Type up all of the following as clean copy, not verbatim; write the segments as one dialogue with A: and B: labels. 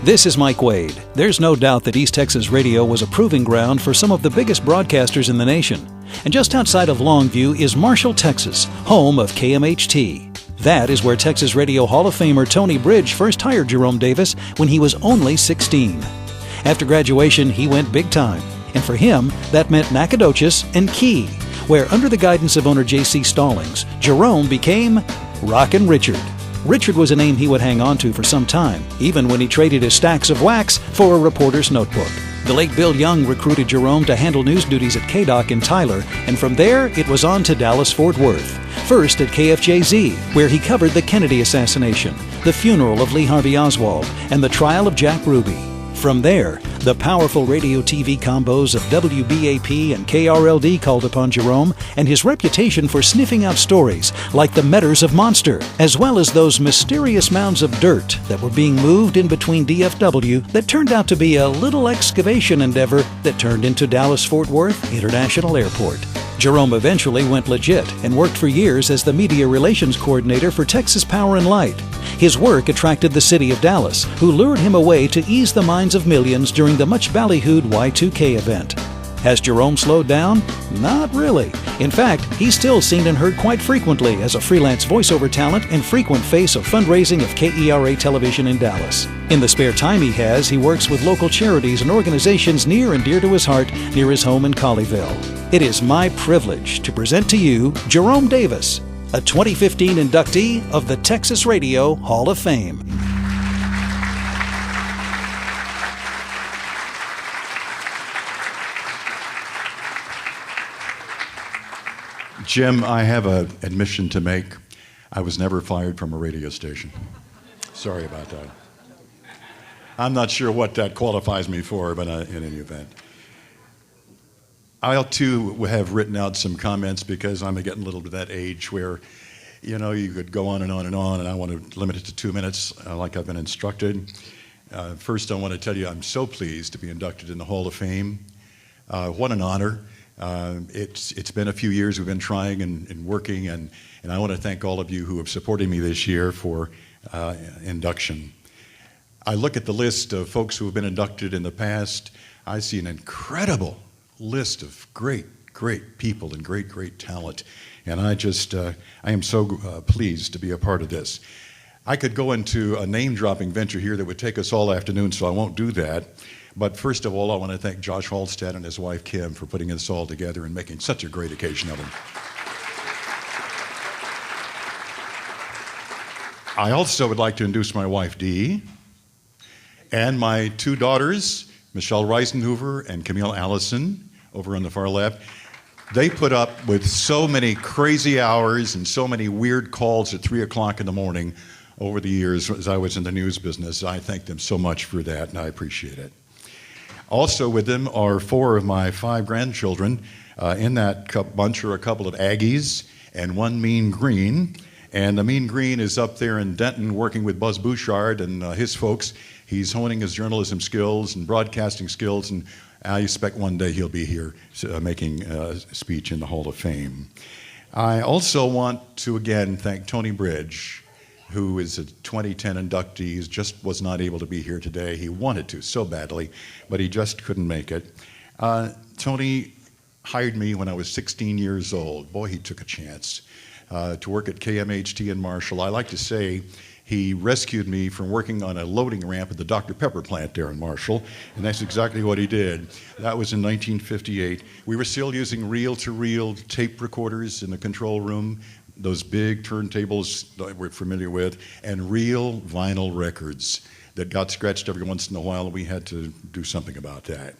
A: This is Mike Wade. There's no doubt that East Texas radio was a proving ground for some of the biggest broadcasters in the nation. And just outside of Longview is Marshall, Texas, home of KMHT. That is where Texas Radio Hall of Famer Tony Bridge first hired Jerome Davis when he was only 16. After graduation, he went big time. And for him, that meant Nacogdoches and Key, where under the guidance of owner J.C. Stallings, Jerome became Rockin' Richard. Richard was a name he would hang on to for some time, even when he traded his stacks of wax for a reporter's notebook. The late Bill Young recruited Jerome to handle news duties at KDOC in Tyler, and from there it was on to Dallas-Fort Worth. First at KFJZ, where he covered the Kennedy assassination, the funeral of Lee Harvey Oswald, and the trial of Jack Ruby. From there, the powerful radio-TV combos of WBAP and KRLD called upon Jerome, and his reputation for sniffing out stories like the Metters of Monster, as well as those mysterious mounds of dirt that were being moved in between DFW that turned out to be a little excavation endeavor that turned into Dallas-Fort Worth International Airport. Jerome eventually went legit and worked for years as the media relations coordinator for Texas Power and Light. His work attracted the city of Dallas, who lured him away to ease the minds of millions during the much ballyhooed Y2K event. Has Jerome slowed down? Not really. In fact, he's still seen and heard quite frequently as a freelance voiceover talent and frequent face of fundraising of KERA television in Dallas. In the spare time he has, he works with local charities and organizations near and dear to his heart near his home in Colleyville. It is my privilege to present to you Jerome Davis, a 2015 inductee of the Texas Radio Hall of Fame.
B: Jim, I have an admission to make. I was never fired from a radio station. Sorry about that. I'm not sure what that qualifies me for, but in any event. I too have written out some comments because I'm getting a little bit of that age where, you know, you could go on and on and on, and I want to limit it to 2 minutes like I've been instructed. First, I want to tell you I'm so pleased to be inducted in the Hall of Fame. What an honor. It's been a few years we've been trying and working, and I want to thank all of you who have supported me this year for induction. I look at the list of folks who have been inducted in the past. I see an incredible list of great people and great talent, and I am so pleased to be a part of this. I could go into a name-dropping venture here that would take us all afternoon, so I won't do that. But first of all, I want to thank Josh Halstead and his wife Kim for putting this all together and making such a great occasion of it. I also would like to introduce my wife Dee and my two daughters, Michelle Reisenhoover and Camille Allison, over on the far left. They put up with so many crazy hours and so many weird calls at 3 o'clock in the morning over the years as I was in the news business. I thank them so much for that, and I appreciate it. Also with them are 4 of my 5 grandchildren. In that bunch are a couple of Aggies and 1 Mean Green. And the Mean Green is up there in Denton working with Buzz Bouchard and his folks. He's honing his journalism skills and broadcasting skills, and I expect one day he'll be here making a speech in the Hall of Fame. I also want to again thank Tony Bridge, who is a 2010 inductee. He just was not able to be here today. He wanted to so badly, but he just couldn't make it. Tony hired me when I was 16 years old. Boy, he took a chance to work at KMHT in Marshall. I like to say he rescued me from working on a loading ramp at the Dr. Pepper plant there in Marshall, and that's exactly what he did. That was in 1958. We were still using reel-to-reel tape recorders in the control room, those big turntables that we're familiar with, and real vinyl records that got scratched every once in a while, and we had to do something about that.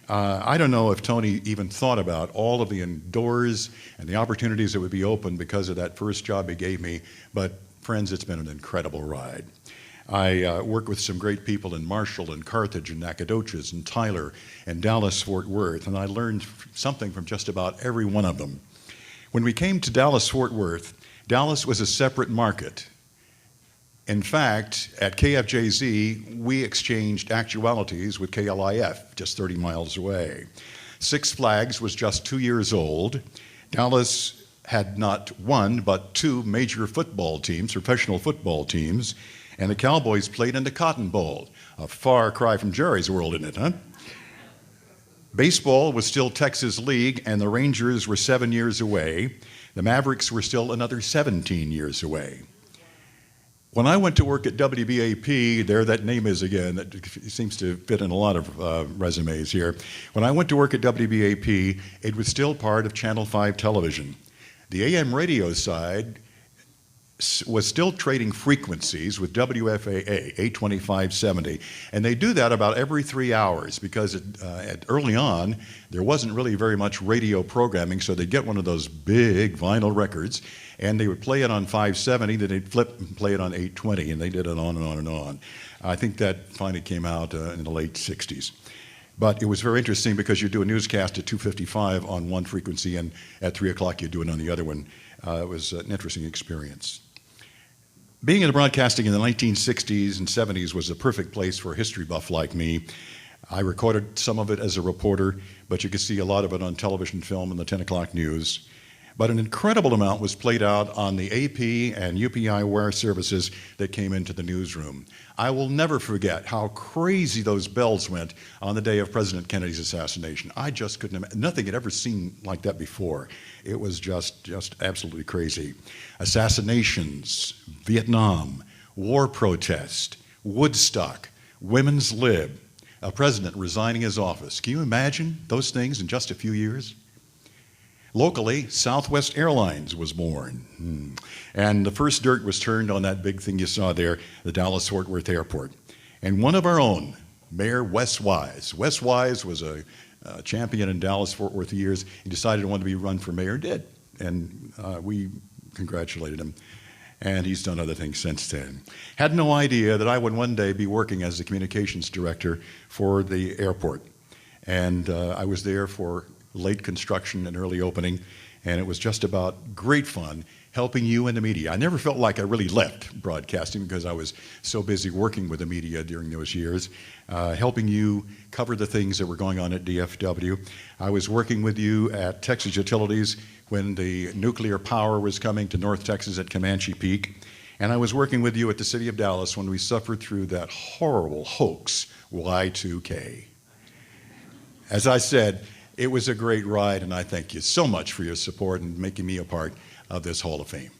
B: I don't know if Tony even thought about all of the doors and the opportunities that would be open because of that first job he gave me, but friends, it's been an incredible ride. I work with some great people in Marshall and Carthage and Nacogdoches and Tyler and Dallas-Fort Worth, and I learned something from just about every one of them. When we came to Dallas-Fort Worth, Dallas was a separate market. In fact, at KFJZ, we exchanged actualities with KLIF, just 30 miles away. Six Flags was just 2 years old. Dallas had not one, but 2 major football teams, professional football teams, And the Cowboys played in the Cotton Bowl. A far cry from Jerry's world, isn't it, huh? Baseball was still Texas League, and the Rangers were 7 years away. The Mavericks were still another 17 years away. When I went to work at WBAP, there that name is again, that seems to fit in a lot of resumes here. When I went to work at WBAP, it was still part of Channel 5 television. The AM radio side was still trading frequencies with WFAA, 82570, and they do that about every 3 hours because early on, there wasn't really very much radio programming, so they'd get one of those big vinyl records, and they would play it on 570, then they'd flip and play it on 820, and they did it on and on and on. I think that finally came out in the late 60s. But it was very interesting because you do a newscast at 255 on one frequency, and at 3 o'clock you do it on the other one. It was an interesting experience. Being in broadcasting in the 1960s and 70s was a perfect place for a history buff like me. I recorded some of it as a reporter, but you could see a lot of it on television, film, and the 10 o'clock news. But an incredible amount was played out on the AP and UPI wire services that came into the newsroom. I will never forget how crazy those bells went on the day of President Kennedy's assassination. I just couldn't imagine. Nothing had ever seen like that before. It was just absolutely crazy. Assassinations, Vietnam, war protest, Woodstock, women's lib, a president resigning his office. Can you imagine those things in just a few years? Locally, Southwest Airlines was born. And the first dirt was turned on that big thing you saw there, the Dallas-Fort Worth Airport. And one of our own, Mayor Wes Wise. Wes Wise was a champion in Dallas-Fort Worth years. He decided he wanted to be run for mayor, did. And we congratulated him. And he's done other things since then. Had no idea that I would one day be working as the communications director for the airport. And I was there for late construction and early opening, and it was just about great fun helping you in the media. I never felt like I really left broadcasting because I was so busy working with the media during those years, helping you cover the things that were going on at DFW. I was working with you at Texas Utilities when the nuclear power was coming to North Texas at Comanche Peak, and I was working with you at the City of Dallas when we suffered through that horrible hoax, Y2K. As I said, it was a great ride, and I thank you so much for your support and making me a part of this Hall of Fame.